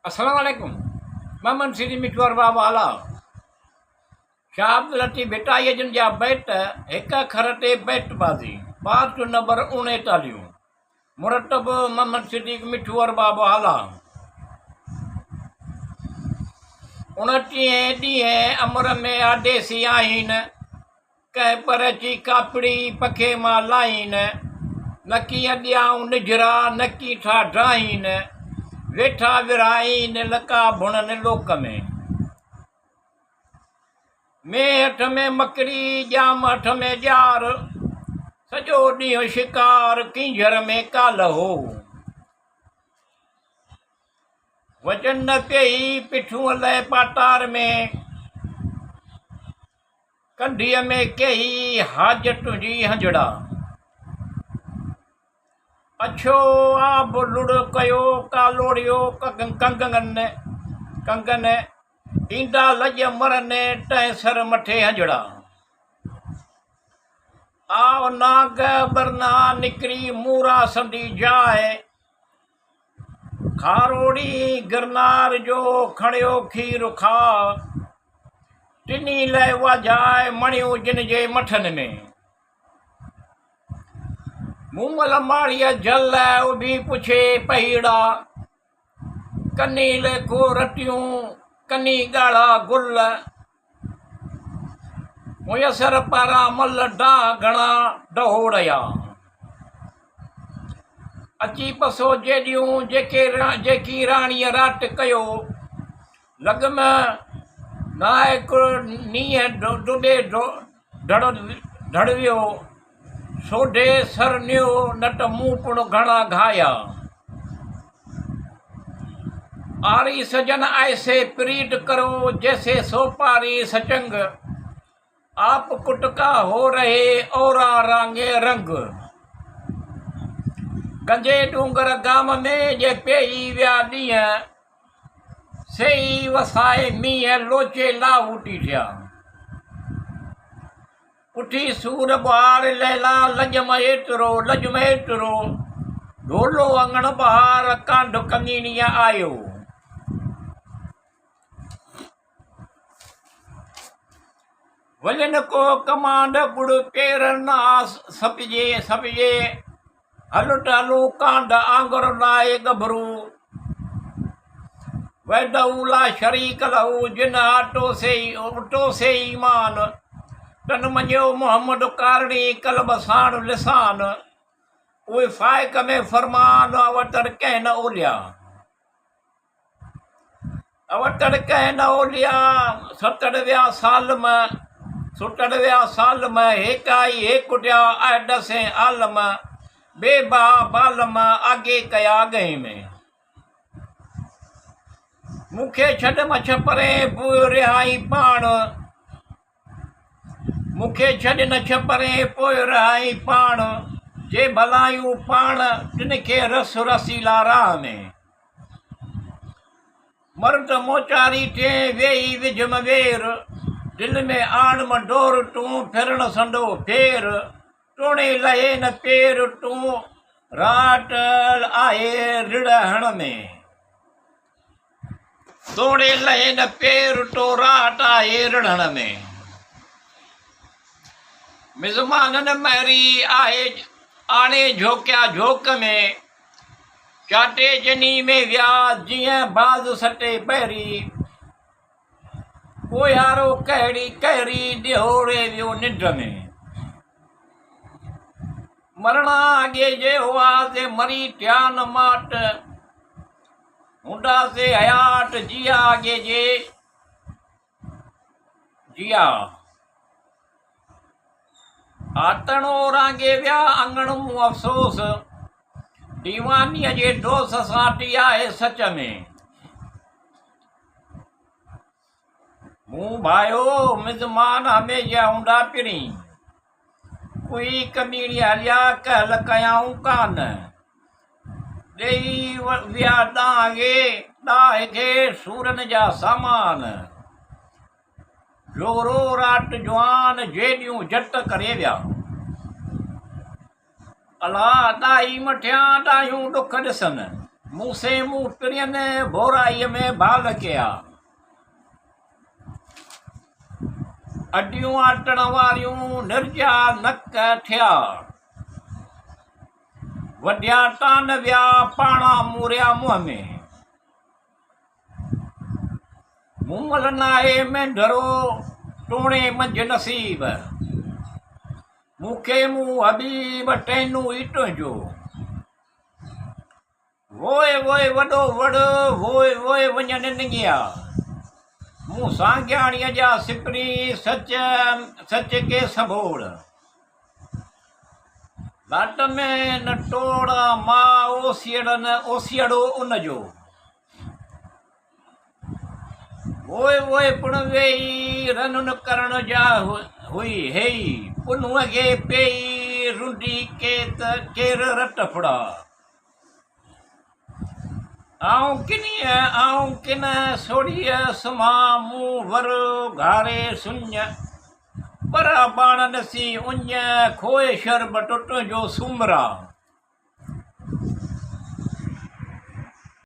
अस्सलामुअलैकुम। मोहम्मद सिरी मिठवार बाबा आला शाह अब्दुल लतीफ़ भिटाई जन जा बैट एक खर ते बैट बाज़ी पार्ट नंबर 39 मुरतब मोहम्मद सिद्दीक मिठवार बाबा आला 29 ॾींहं अमर में आदेसी आहिनि कंहिं पर अची कापड़ी पखे मां लाहिनि नकी अॾियाऊं निजरा नकी ठा ड्राहिनि वेठा विराहिनि लका भुणनि लोक में हठ में मकड़ी जाम हठ में ॼार सॼो ॾींहुं शिकार किंझर में काल हो वचन न पियई पिठूं लहे पाटार में कंढीअ में कई हाजत जी हंजड़ा अछो आब लुड़ कयो कालोड़ियो कंगन ईंदा लज मरने तंहिं सर मथे हंजड़ा आओ नाग बरना निकरी मूरा संदी जाए खारोड़ी गिरनार जो खणियो खीर खा टिनी लय वाजाए मणियूं जिन जे मठन में मूमल माड़ीअ जल उभी पुछे पहीड़ा कनी लेखो रटियूं कनी ॻाढ़ा गुल मुयसर पारां मल डांह घणा डहोड़या अची पसो जेॾियूं जेकी राणीअ राट कयो लॻम नायक नीह डुॾे ढड़वियो सोढे सर नियो नट मुंहुं पुण घणा घाया आरी सजन ऐसे प्रीत करो जैसे सोपारी सचंग आप कुटका हो रहे औरा रांगे रंग गंजे डूंगर गाम में जे पेई विया ॾींहं सेई वसाए मींहं लोचे लाहूटी थिया उठी सूर ॿार लैला लजम एतिरो ढोलो अंगण बहार कांड कमीणीअ आयो वञनि को कमांड गुड़ पेर नास सपिजे हल टालू कांड आंगर लाए गभरू वैदऊला शरीक लहू जिन आटो से ईमान तन मञियो मोहम्मद कारणी कलब साण लिसान उहे फाइक में फरमान अवतर कंहिं न ओलिया सतड़ विया साल में हेकाई हे कुटिया ऐडसे आलम बेबा बालम आगे कया गई में मूंखे छॾ मछ परे पोइ रिहाई पाण मूंखे छॾ न छपरे पोइ रहाई पाण जे भलायूं पाण तिन खे रस रसीला राह में मर्द मोचारी थे वेही विझम वेर दिल में आण डोर तूं फिरण संडो फेर टोणे लहे न पेर तूं राट आहे रिड़ हण में तोड़े लहे न पेर तो राट आहे रिड़ण में मिज़मानन मैरी आहे आणे झोकिया झोक में चाटे जनी में विया जीअं बाज़ सटे पहिरी पोयारो कहरी ॾिहोड़े वियो निंड में मरणा अॻे जे हुआ से मरी थिया न माट हुंडा से हयात जिया आगे जे जिया आतणो रांगे विया अंगण मूं अफ़सोस दीवानीअ जे दोस साटी आहे सच में मूं भायो मिज़मान हमेशा हुंडा पिरी कोई कमीणी हलिया कहल कयाऊं कान ॾेई विया ॾाह खे सूरन जा सामान जोरो राट जवान जेॾियूं झट करे विया अला ॾाही मठियां ॾाहियूं ॾुख ॾिसनि मूंसे मूं टिड़ियनि भोराईअ में बाल कया। अडियूं आटण वारियूं निर्जा नक थिया। वढिया तान विया पाणा मूरिया मुंहं में। मूमल नाहे मेंढरो टोणे मंझि नसीब। मूंखे मूं हबीब टैनू ईटो जो। वोए वोए वॾो वड़ वोए वोए वञनि निंगिया। मूं सांगियाणीअ जा सिपरी सच सच के संभोड़। लाट में न टोड़ मां ओसियड़ो उन जो। वोए वोए पुण वेई रनुन करण जा हुई हेई। पुनूअ खे पेई रुंडी केर रट फुड़ा। आऊं किन सोड़ीअ सुम्हां मूं वर घारे सुञ। पर बाण नसी उञ खोए शर्ब टुट जो सुमरा।